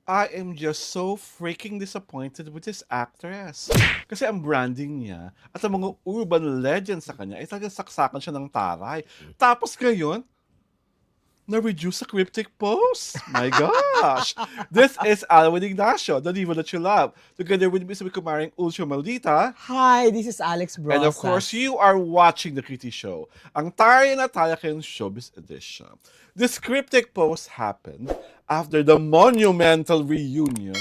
I am just so freaking disappointed with this actress. Kasi ang branding niya at ang mga urban legends sa kanya ay talagang saksakan siya ng taray. Tapos ngayon, na-reduce sa cryptic post. My gosh! This is Alwin Ignacio, the diva that you love. Together with Miss Kumaring Ultra Maldita. Hi, this is Alex And of Brosas. course, you are watching The Kitty Show, ang tayo na talagang showbiz edition. This cryptic post happened after the monumental reunion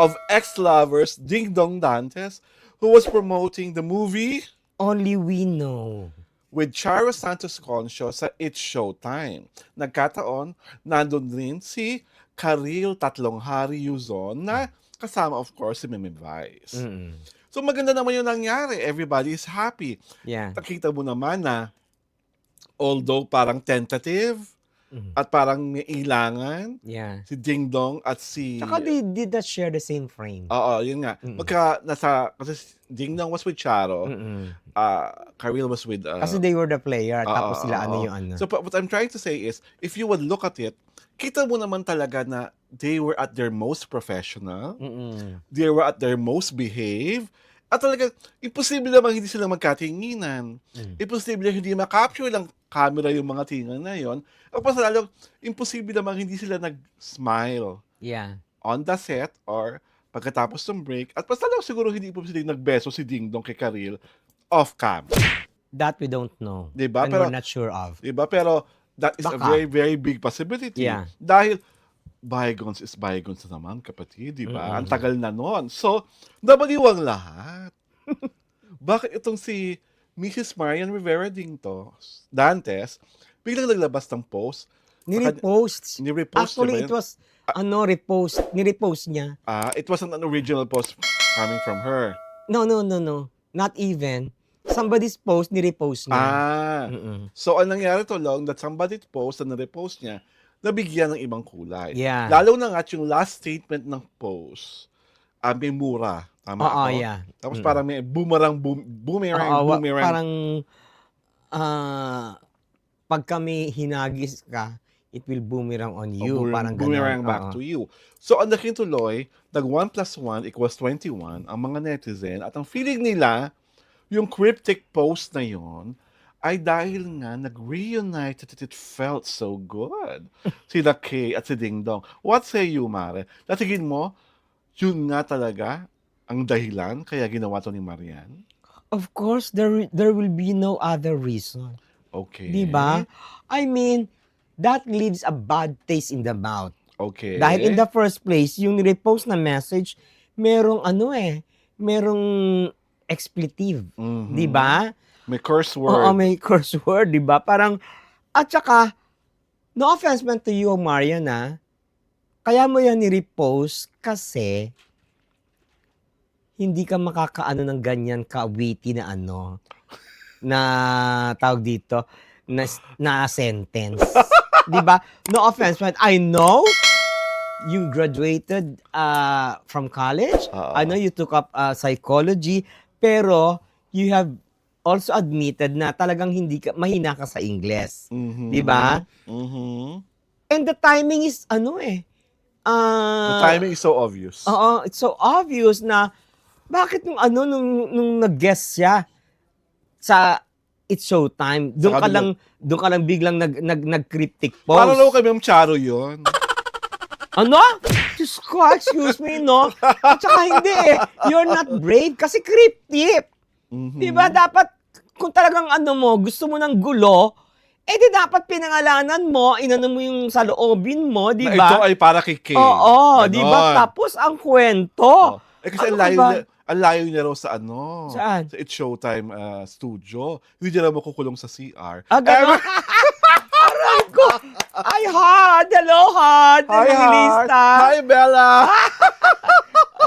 of ex-lovers Ding Dong Dantes, who was promoting the movie Only we know. with Charo Santos Concho sa It's Showtime. Nagkataon, nandun din si Karil Tatlong Hari Yuzon na kasama of course si Mimi Vice. So maganda naman yung nangyari. Everybody is happy. Yeah. Nakita mo naman na although parang tentative at parang may ilangan, Yeah. si Ding Dong at si... Tsaka they did not share the same frame. Oo, yun nga. Kasi Ding Dong was with Charo, Karil was with... Kasi they were the player, tapos sila ano yung ano. So what I'm trying to say is, if you would look at it, kita mo naman talaga na they were at their most professional, they were at their most behaved, at talaga, imposible naman hindi sila magkatinginan. Imposible hindi ma-capture lang camera yung mga tingan na yon. At pas lalo, imposible naman hindi sila nag-smile Yeah. on the set or pagkatapos ng break. At pas lalo, siguro hindi imposible nagbeso si Ding Dong kay Karil off-cam. That we don't know. Diba? And Pero- we're not sure of. Diba? Pero that is a Baka. very, very big possibility. Yeah. Dahil bygones is bygones na naman, kapatid, di ba? Ang tagal na nun. So, nabaliwang lahat. Bakit itong si Mrs. Marian Rivera Dantes, biglang naglabas ng post. Nirepost. Nirepost Actually, niya ba it yun? was, repost. Nirepost niya. It was an original post coming from her. No. Not even. Somebody's post, nirepost niya. So, ang nangyari to long that somebody post na repost niya, nabigyan ng ibang kulay. Yeah. Lalo na nga yung last statement ng post, may mura. Tama Oo, ako? yeah. Tapos parang may boomerang. Oo, parang pag kami hinagis ka, it will boomerang on you. Parang boomerang ganun. back Oo. to you. So, ang daking tuloy, nag 1 + 1 = 21 ang mga netizen at ang feeling nila, yung cryptic post na yon ay dahil nga nag-reunite at it felt so good. Sila Kay at si Ding Dong. What say you, Mare? Natigin mo, yun nga talaga ang dahilan kaya ginawa to ni Marian? Of course, there will be no other reason. Okay. Di ba? I mean, that leaves a bad taste in the mouth. Okay. Dahil in the first place, yung repost na message, merong merong expletive. Di ba? May curse Oo, word. may curse word, di ba? Parang, at saka, no offense man to you, Marian, kaya mo yan ni-repost kasi hindi ka makakaano ng ganyan ka-witty na na tawag dito, na sentence. Di ba? No offense, but I know you graduated from college. I know you took up psychology, pero you have also admitted na talagang mahina ka sa English. Di ba? And the timing is The timing is so obvious. Oo, it's so obvious na bakit nung nag-guest siya sa It's Showtime, doon ka lang biglang nag-cryptic post. Parang lang kay Ma'am Charo yun. Ano? Diyos ko, excuse me, no? At saka hindi you're not brave kasi cryptic. Diba? Dapat, kung talagang gusto mo ng gulo, di dapat pinangalanan mo, inano mo yung sa loobin mo, di Na ba? ito ay para kay Kay. Oo, di ba? Ganon. Tapos ang kwento. Kasi Ano ang layo niya raw sa Saan? sa It's Showtime studio. Hindi niya raw makukulong sa CR. Gano'n? Aray ko! Ay, hard! Hello, hard! Hi, Heart! Lista! Hi, Bella!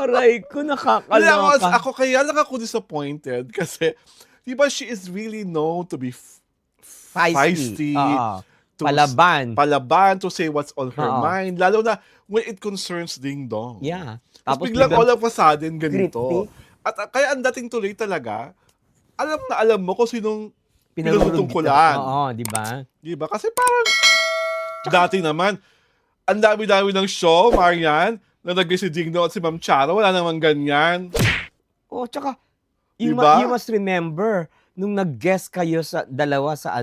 Aray ko, nakakaloka. Ako kaya lang ako disappointed kasi, di ba, she is really known to be feisty. Oo. to Palaban. to say what's on her Oo. mind. Lalo na when it concerns Ding Dong. Yeah. Tapos biglang all of a sudden, ganito. Cryptic. At kaya ang dating tuloy talaga, alam na alam mo kung sinong Pinagulog pinagtutungkulan. Oo, di ba? Di ba? Kasi parang, dati naman, ang dami-dami ng show, Marian, nalagay si Ding Dong at si Ma'am Charo. Wala namang ganyan. Oh, tsaka, you, Diba? you must remember, nung nag-guest kayo sa dalawa sa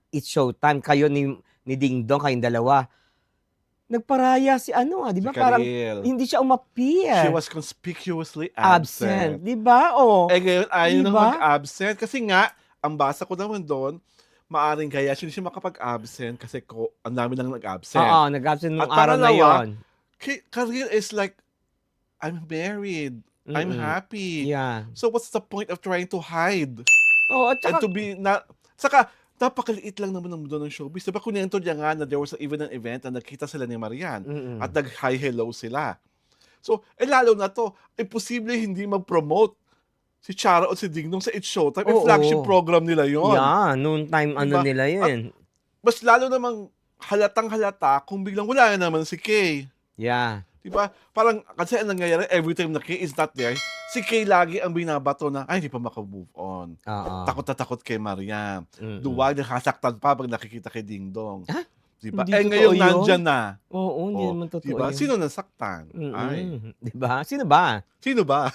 It's Showtime, kayo ni Ding Dong, kayong dalawa, nagparaya si di Si ba? Parang Karil. hindi siya She umappear. was conspicuously Absent, absent. di ba? Oh, Eh ngayon, ayaw nang diba? mag-absent. Kasi nga, ang basa ko naman doon, maaring kaya hindi siya makapag-absent kasi ang dami nang nag-absent. Oo, nag-absent nung At araw na pangalawa, yon. Karil is like, I'm married. I'm Mm-mm. happy. Yeah. So what's the point of trying to hide? Oo, at And saka, to be not... Saka, napakaliit lang naman ng mundo ng showbiz. Diba kunento niya nga na there was even an event na nagkita sila ni Marian mm-mm. at nag-hi hello sila. So, lalo na to, imposible hindi mag-promote si Charo at si Ding Dong sa It's Showtime. Oo. Flagship program nila yon. Yeah, noon time Diba? nila yun. Mas lalo namang halatang halata kung biglang wala na naman si Kay. Yeah. Diba? Parang, kasi ang nangyayari, every time na Kay is not there, si Kay lagi ang binabato na, ay, hindi pa maka-move on. Oo. Takot na takot kay Mariam. Mm-mm. Duwag, nakasaktan pa pag nakikita kay Ding Dong. Ha? Diba? Hindi Eh, totoo ngayon yun? nandyan na. Oo, hindi Oh, naman totoo diba? yun. Sino nasaktan? Ay. Di ba? Sino ba? Sino ba?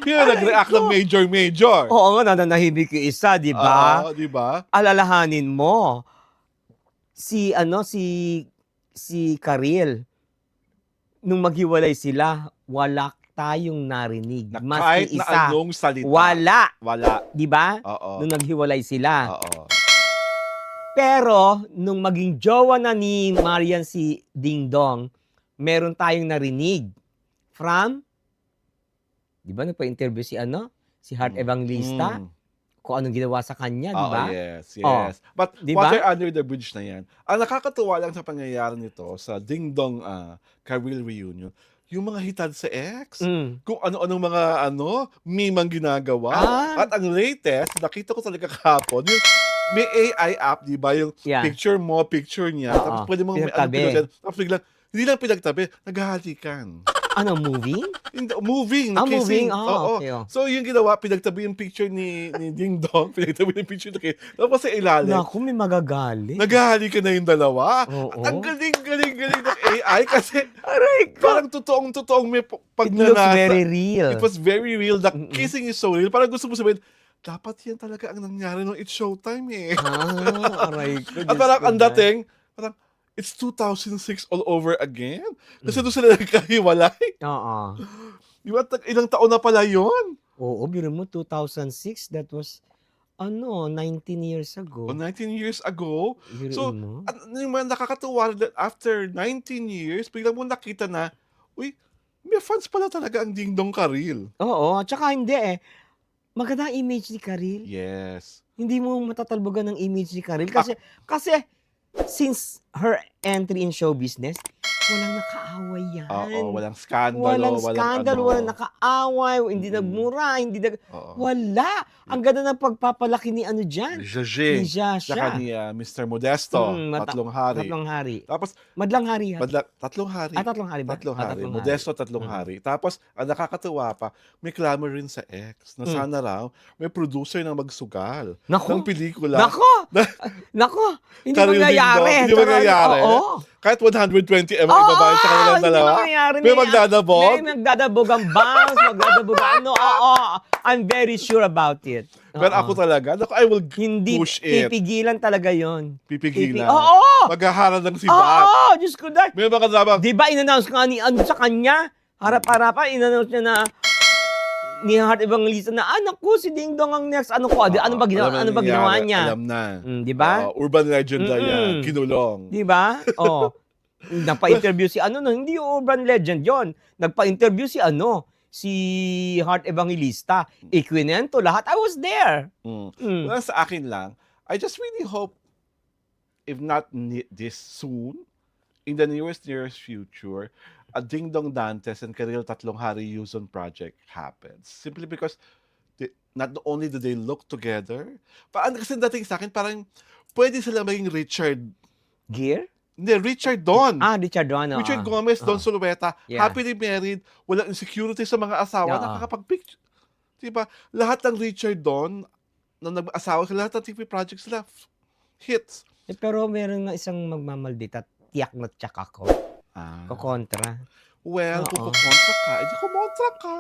Sino nag-react ng major? Oo nga, nananahimik yung isa, di ba? Oo, diba? Alalahanin mo, si Karil, nung maghiwalay sila, wala tayong narinig. Na Maski kahit na isa. anong salita. Wala. Wala. Di ba? Oo. Nung naghiwalay sila. Oo. Pero, nung maging jowa na ni Marian si Ding Dong, meron tayong narinig. From, di ba nagpa-interview si Heart Evangelista, kung anong ginawa sa kanya, di ba? Yes. Oh, But diba? water under the bridge na yan. Ang nakakatuwa lang sa pangyayari nito, sa Ding Dong Karil reunion, yung mga hitad sa ex, kung ano-anong mga meme ang ginagawa. At ang latest, nakita ko talaga kahapon, yung may AI app, di ba? Yung picture mo, picture niya. Tapos pwede mo pinagtabi. tapos biglang, hindi lang pinagtabi, naghahalikan. Ano, moving? Moving, Moving. kissing. Oo. Okay. So yung ginawa, pinagtabi yung picture ni Ding Dong, pinagtabi yung picture na kayo. Tapos sa ilalim, Naku, may magagalit. naghahalikan na yung dalawa. Oo. At ang galing ng AI kasi Aray ko. parang totoong may It looks pagnanasa. very real. It was very real. The kissing is so real. Parang gusto mo sabihin, dapat yan talaga ang nangyari nung It's Showtime eh. Aray ko. At parang ang dating, parang, it's 2006 all over again. Kasi doon sila nagkahiwalay. Oo. Di ba? Ilang taon na pala yun? Oo, biro mo, 2006, that was, 19 years ago. 19 years ago. Biro So, mo. at yung mga nakakatuwa that after 19 years, biglang mo nakita na, uy, may fans pala talaga ang Ding Dong Karil. Oo, tsaka hindi maganda ang image ni Karil. Yes. Hindi mo matatalbogan ng image ni Karil. Kasi, since her entry in show business, walang nakaaway yan. Oo, walang skandalo. Walang skandal, walang nakaaway, hindi nagmura, wala. Ang ganda ng pagpapalaki ni dyan. Ni Jaje. Ni Jasha. Tsaka ni Mr. Modesto. Tatlong hari. Tatlong hari. Tapos, Madlang hari. tatlong hari. Tatlong hari ba? Tatlong hari. Modesto, tatlong hari. Tapos, ang nakakatuwa pa, may clamor rin sa ex na sana raw may producer na magsugal ng pelikula. Nako! Hindi Karil mangyayari. Ding Dong. Hindi mangyayari. Oo. Kahit 120 M ang ibabayad sa kanilang dalawa. May magdadabog. May magdadabog ang bangs, magdadabog ang Oo. I'm very sure about it. Pero ako talaga, I will Hindi push it. pipigilan talaga yon. Pipigilan. Oo! Maghaharap ng sibat. Oo! Diyos ko dahil. May mga drama. Di ba in-announce nga sa kanya? Harap-harapan, in-announce niya na ni Heart Evangelista na, naku, si Ding Dong ang next. Ano ba ginawa niya? Alam na. Di ba? Urban legend na yan. Kinulong. Di ba? Nagpa-interview si hindi yung urban legend yon. Nagpa-interview si Heart Evangelista. Ikwinento lahat. I was there. Well, sa akin lang, I just really hope, if not this soon, in the nearest future, a Ding Dong Dantes and Karil Tatlong Hari Yuzon project happens. Simply because not only do they look together, kasi dating sa akin, parang pwede sila maging Richard. Gere? Hindi, Richard Don. Richard Don. Richard Gomez, Don Sulueta, happily married, walang insecurity sa mga asawa, nakakapag-picture. Diba? Lahat ng Richard Don, na nag-asawa sila, lahat ng TV projects sila, hits. Pero meron nga isang magmamaldita, tiyak na tiyak ako. Kokontra. Well, kung Oo. kumontra ka, edi kumontra ka.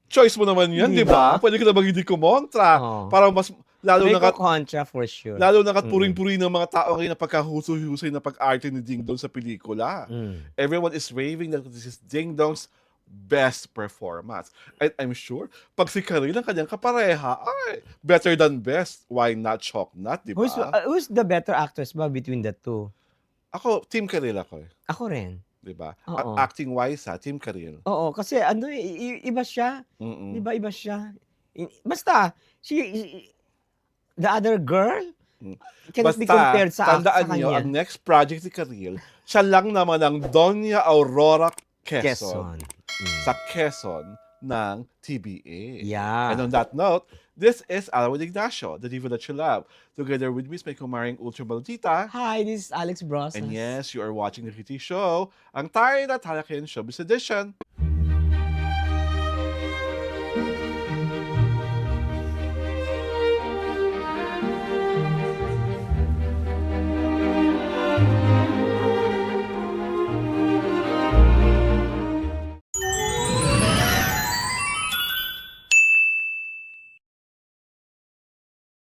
Choice mo naman yan, di Di ba? ba? Pwede ka namang hindi kumontra. Oo. Para mas, lalo May na kat, kokontra for sure. lalo na kat Mm. puring-puri ng mga tao ngayon na pagkahuso-husay na pag-arte ni Ding Dong sa pelikula. Mm. Everyone is raving that this is Ding Dong's best performance. And I'm sure, pag si Karil ang kanyang kapareha, ay, better than best. Why not Choknat, di ba? Who's the better actress ba between the two? Ako, Team Karil ako eh. Ako rin. Di ba? Oo. At acting-wise ha, Team Karil. Oo, kasi ano iba siya. Mm-mm. Di ba iba siya? Basta, the other girl cannot be compared sa tandaan niyo, kanya. ang next project ni Karil, siya lang naman ang Doña Aurora Quezon. Quezon. Sa Quezon ng TBA. Yeah. And on that note, this is Alwin Ignacio, the diva that you love. Together with me is my kumaring Ultra Maldita. Hi, this is Alex Brosas. And yes, you are watching the Kitty Show, ang tayo na Talakian Showbiz Edition.